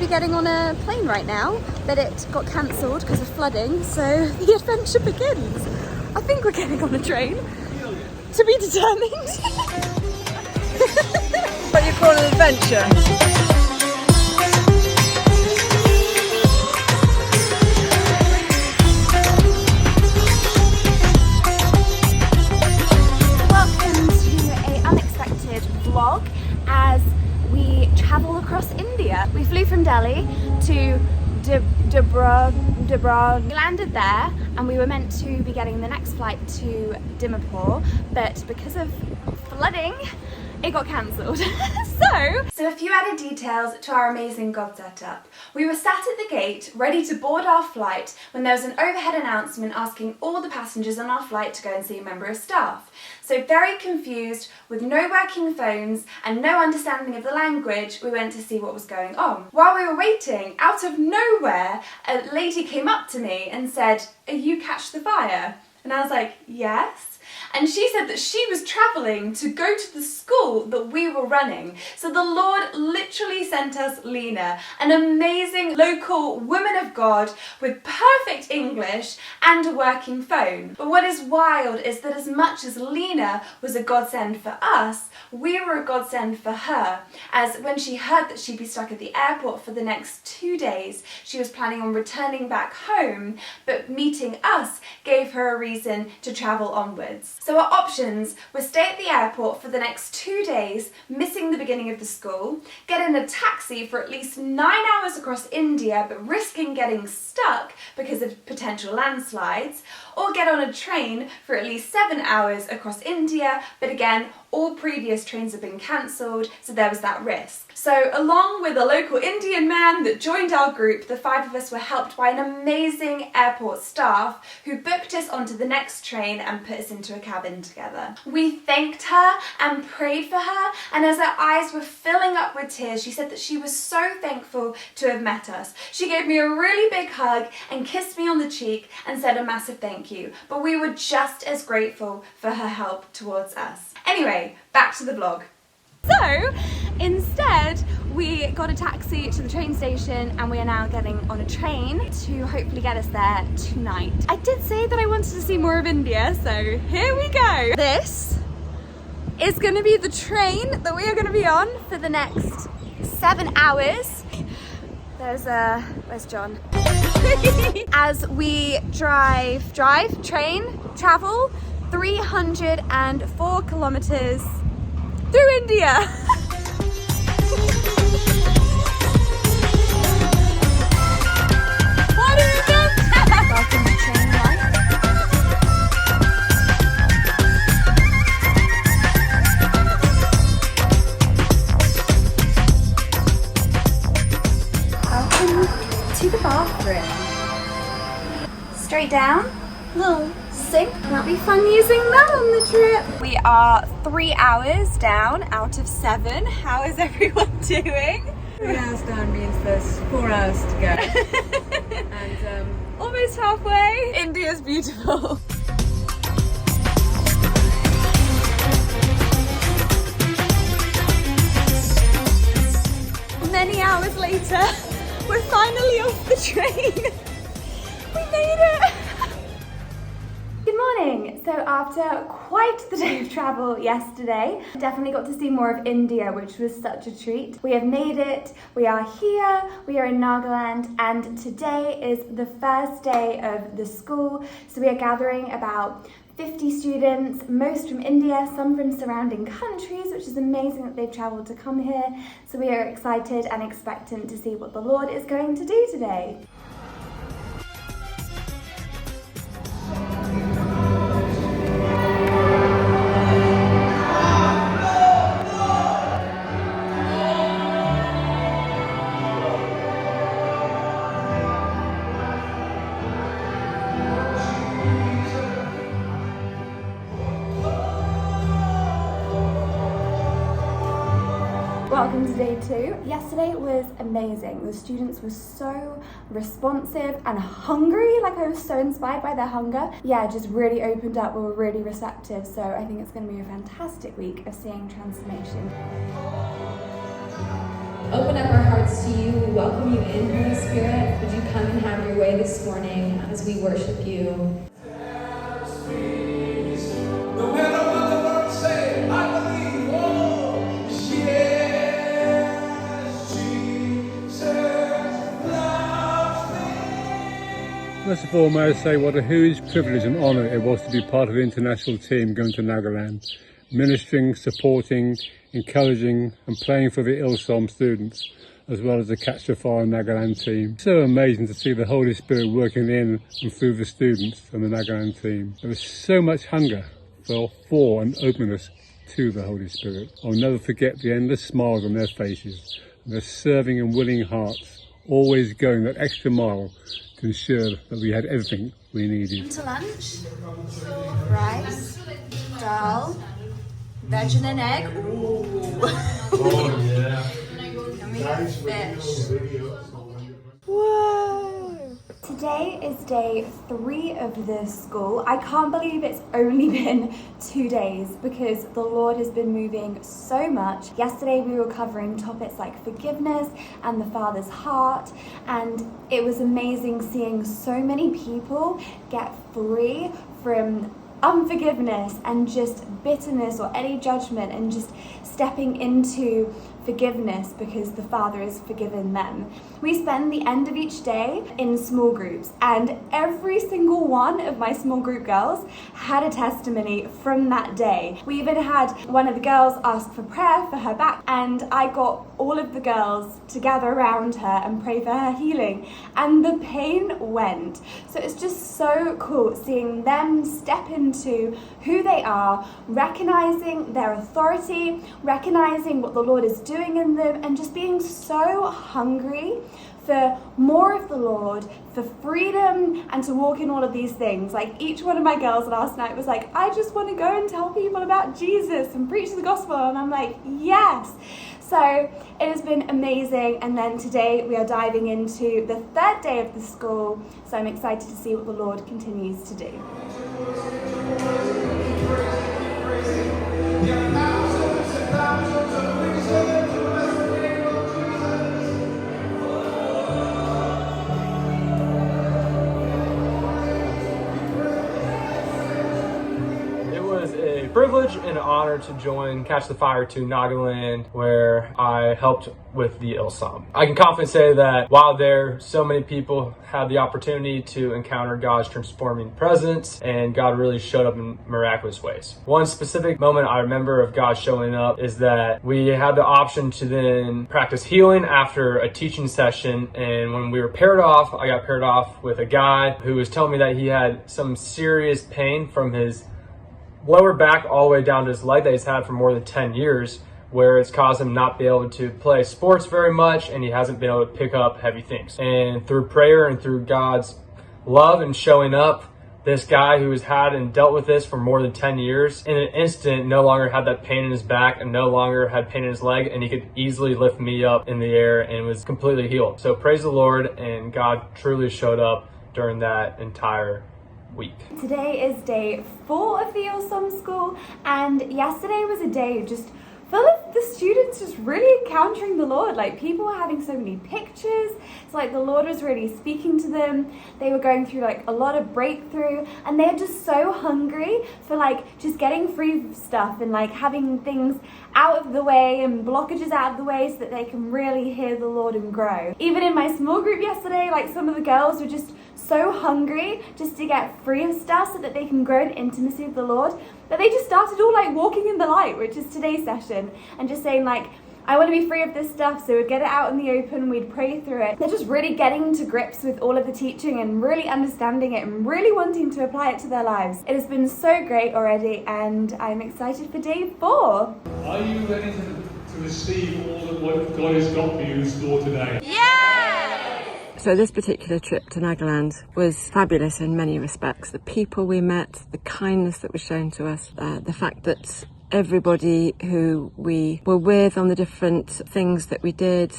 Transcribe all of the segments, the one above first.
be getting on a plane right now, but it got cancelled because of flooding, so the adventure begins. I think we're getting on a train. To be determined. What you call an adventure? Vlog as we travel across India. We flew from Delhi to Debra. We landed there and we were meant to be getting the next flight to Dimapur, but because of flooding it got cancelled. So a few added details to our amazing God setup. We were sat at the gate ready to board our flight when there was an overhead announcement asking all the passengers on our flight to go and see a member of staff. So very confused, with no working phones and no understanding of the language, we went to see what was going on. While we were waiting, out of nowhere, a lady came up to me and said, "Are you Catch the Fire?" And I was like, "Yes." And she said that she was travelling to go to the school that we were running. So the Lord literally sent us Lena, an amazing local woman of God with perfect English and a working phone. But what is wild is that as much as Lena was a godsend for us, we were a godsend for her, as when she heard that she'd be stuck at the airport for the next 2 days, she was planning on returning back home, but meeting us gave her a reason to travel onwards. So our options were stay at the airport for the next 2 days, missing the beginning of the school, get in a taxi for at least 9 hours across India but risking getting stuck because of potential landslides, or get on a train for at least 7 hours across India, but again, all previous trains have been cancelled, so there was that risk. So along with a local Indian man that joined our group, the 5 of us were helped by an amazing airport staff who booked us onto the next train and put us into a cabin together. We thanked her and prayed for her, and as her eyes were filling up with tears, she said that she was so thankful to have met us. She gave me a really big hug and kissed me on the cheek and said a massive thank you, but we were just as grateful for her help towards us. Anyway, back to the vlog. So instead we got a taxi to the train station and we are now getting on a train to hopefully get us there tonight. I did say that I wanted to see more of India, so here we go. This is going to be the train that we are going to be on for the next 7 hours. Where's John? As we travel 304 kilometers through India. What an adventure! Welcome to train life. Welcome to the bathroom. Straight down. Little sink. That'll be fun using that on the trip. We are 3 hours down out of 7. How is everyone doing? 3 hours down means there's 4 hours to go. And almost halfway. India's beautiful. Many hours later, we're finally off the train. We made it. Good morning. So after quite the day of travel yesterday, definitely got to see more of India, which was such a treat. We have made it. We are here. We are in Nagaland, and today is the first day of the school. So we are gathering about 50 students, most from India, some from surrounding countries, which is amazing that they've travelled to come here. So we are excited and expectant to see what the Lord is going to do today. Welcome to day 2. Yesterday was amazing. The students were so responsive and hungry. Like, I was so inspired by their hunger. Yeah, just really opened up. We were really receptive. So I think it's going to be a fantastic week of seeing transformation. Open up our hearts hearts to you. We welcome you in, Holy Spirit. Would you come and have your way this morning as we worship you? No matter what the world say, I believe. Oh, yes, Jesus loves me. First of all, may I say what a huge privilege and honour it was to be part of the international team going to Nagaland, ministering, supporting, encouraging and playing for the Ilsom students, as well as the Catch the Fire Nagaland team. So amazing to see the Holy Spirit working in and through the students and the Nagaland team. There was so much hunger for and openness to the Holy Spirit. I'll never forget the endless smiles on their faces, and their serving and willing hearts, always going that extra mile to ensure that we had everything we needed. To lunch, rice, dal, veg and an egg. Ooh. Oh, yeah. Yummy fish. Whoa! Today is day 3 of this school. I can't believe it's only been 2 days because the Lord has been moving so much. Yesterday we were covering topics like forgiveness and the Father's heart, and it was amazing seeing so many people get free from unforgiveness and just bitterness or any judgment, and just stepping into forgiveness because the Father has forgiven them. We spend the end of each day in small groups, and every single one of my small group girls had a testimony from that day. We even had one of the girls ask for prayer for her back, and I got all of the girls to gather around her and pray for her healing, and the pain went. So it's just so cool seeing them step into who they are, recognizing their authority, recognizing what the Lord is doing in them, and just being so hungry for more of the Lord, for freedom, and to walk in all of these things. Like each one of my girls last night was like, I just want to go and tell people about Jesus and preach the gospel, and I'm like, yes. So it has been amazing, and then today we are diving into the 3rd day of the school, so I'm excited to see what the Lord continues to do. Privilege and an honor to join Catch the Fire to Nagaland, where I helped with the Ilsom. I can confidently say that while there, so many people had the opportunity to encounter God's transforming presence, and God really showed up in miraculous ways. One specific moment I remember of God showing up is that we had the option to then practice healing after a teaching session, and when we were paired off, I got paired off with a guy who was telling me that he had some serious pain from his lower back all the way down to his leg that he's had for more than 10 years, where it's caused him not be able to play sports very much, and he hasn't been able to pick up heavy things. And through prayer and through God's love and showing up, this guy who has had and dealt with this for more than 10 years, in an instant no longer had that pain in his back and no longer had pain in his leg, and he could easily lift me up in the air and was completely healed. So praise the Lord, and God truly showed up during that entire week. Today is day 4 of the Ilsom school, and yesterday was a day just full of the students just really encountering the Lord. Like, people were having so many pictures. It's like the Lord was really speaking to them. They were going through like a lot of breakthrough, and they're just so hungry for like just getting free stuff and like having things out of the way and blockages out of the way so that they can really hear the Lord and grow. Even in my small group yesterday, like some of the girls were just so hungry just to get free of stuff so that they can grow in intimacy with the Lord, that they just started all like walking in the light, which is today's session, and just saying like, I want to be free of this stuff. So we'd get it out in the open, we'd pray through it. They're just really getting to grips with all of the teaching and really understanding it and really wanting to apply it to their lives. It has been so great already, and I'm excited for day 4. Are you ready to receive all that what God has got for you in store today? So this particular trip to Nagaland was fabulous in many respects. The people we met, the kindness that was shown to us, the fact that everybody who we were with on the different things that we did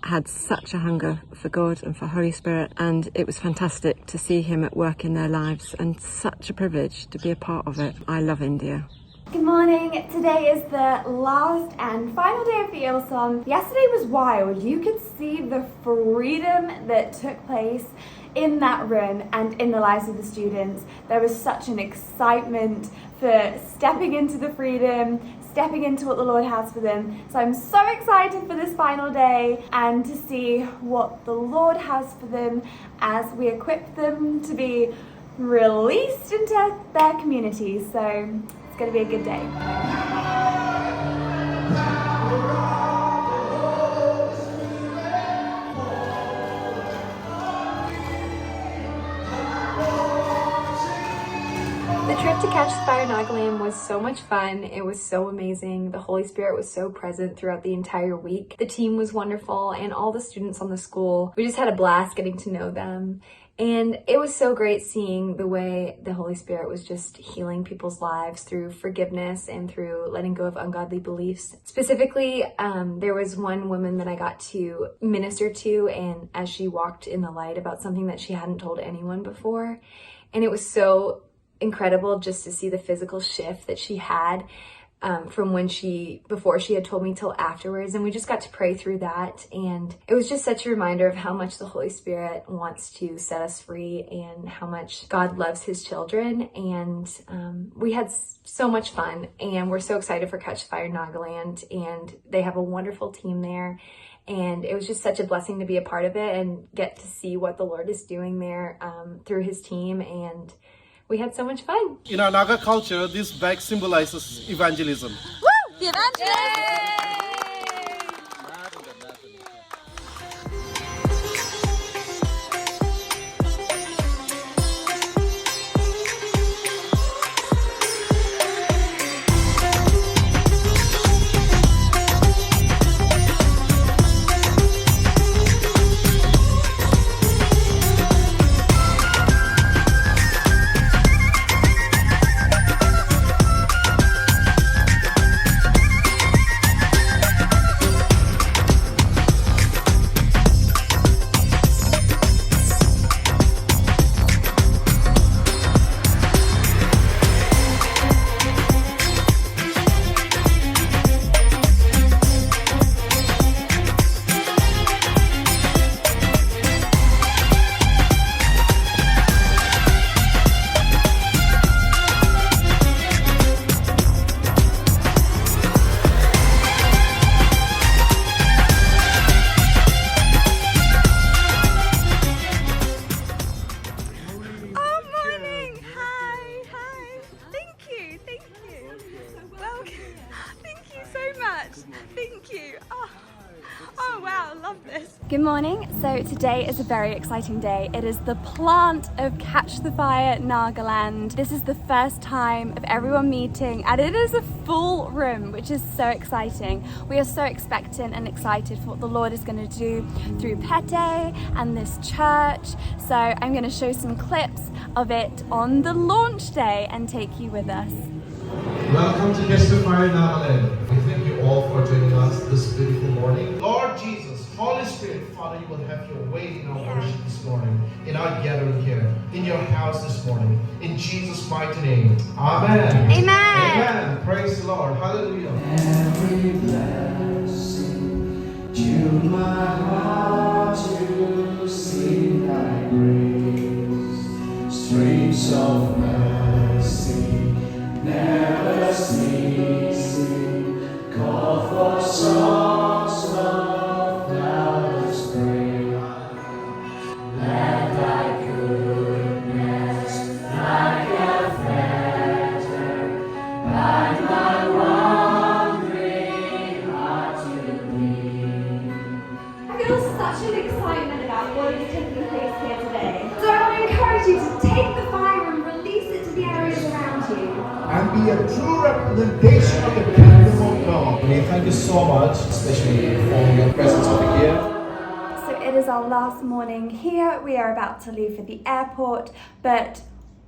had such a hunger for God and for Holy Spirit, and it was fantastic to see him at work in their lives, and such a privilege to be a part of it. I love India. Good morning. Today is the last and final day of the Ilsom. Yesterday was wild. You could see the freedom that took place in that room and in the lives of the students. There was such an excitement for stepping into the freedom, stepping into what the Lord has for them. So I'm so excited for this final day and to see what the Lord has for them as we equip them to be released into their communities. So it's going to be a good day. The trip to Catch the Fire Nagaland was so much fun. It was so amazing. The Holy Spirit was so present throughout the entire week. The team was wonderful and all the students on the school. We just had a blast getting to know them. And it was so great seeing the way the Holy Spirit was just healing people's lives through forgiveness and through letting go of ungodly beliefs. Specifically, there was one woman that I got to minister to, and as she walked in the light about something that she hadn't told anyone before. And it was so incredible just to see the physical shift that she had from before she had told me till afterwards. And we just got to pray through that. And it was just such a reminder of how much the Holy Spirit wants to set us free and how much God loves his children. And we had so much fun, and we're so excited for Catch the Fire Nagaland, and they have a wonderful team there. And it was just such a blessing to be a part of it and get to see what the Lord is doing there through his team. And we had so much fun. In our Naga culture, this bag symbolizes evangelism. Woo! The evangelist! Good morning. So today is a very exciting day. It is the plant of Catch the Fire Nagaland. This is the first time of everyone meeting, and it is a full room, which is so exciting. We are so expectant and excited for what the Lord is going to do through Pete and this church. So I'm going to show some clips of it on the launch day and take you with us. Welcome to Catch the Fire Nagaland. We thank you all for joining us this beautiful morning. Lord Jesus, Holy Spirit, Father, you will have your way in our worship this morning, in our gathering here, in your house this morning. In Jesus' mighty name. Amen. Amen. Amen. Praise the Lord. Hallelujah. Every blessing to my heart to sing thy grace. Streams of mercy never ceasing, call for songs of loudest praise. Let thy goodness like a fetter bind my wandering heart to thee. I feel such an excitement about what is taking place here today. So I want to encourage you to take the fire and release it to the areas around you. And be a true representation of the kingdom of God. We thank you so much, especially for your presence over here. So it is our last morning here. We are about to leave for the airport, but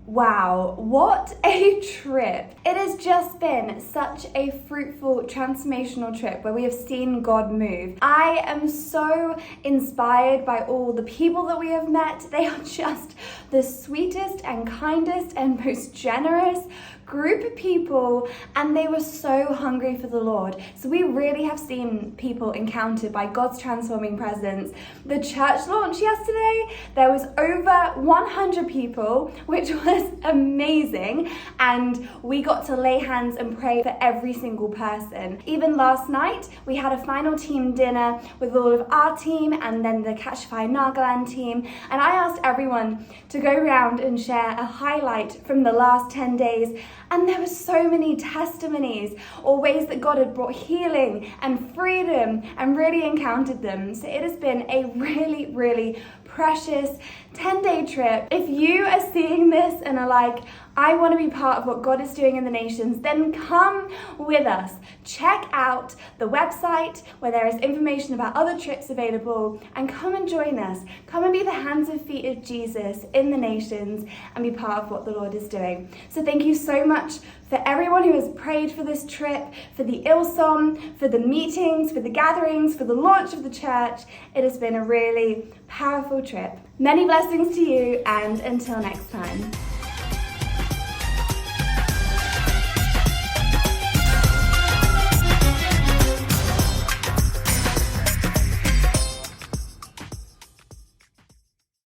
Wow, what a trip. It has just been such a fruitful, transformational trip where we have seen God move. I am so inspired by all the people that we have met. They are just the sweetest and kindest and most generous group of people, and they were so hungry for the Lord. So we really have seen people encountered by God's transforming presence. The church launch yesterday, there was over 100 people, which was amazing, and we got to lay hands and pray for every single person. Even last night, we had a final team dinner with all of our team and then the Catch Fire Nagaland team, and I asked everyone to go around and share a highlight from the last 10 days. And there were so many testimonies or ways that God had brought healing and freedom and really encountered them. So it has been a really, really precious 10-day trip. If you are seeing this and are like, I want to be part of what God is doing in the nations, then come with us. Check out the website where there is information about other trips available, and come and join us. Come and be the hands and feet of Jesus in the nations and be part of what the Lord is doing. So thank you so much for everyone who has prayed for this trip, for the Ilsom, for the meetings, for the gatherings, for the launch of the church. It has been a really powerful trip. Many blessings to you, and until next time.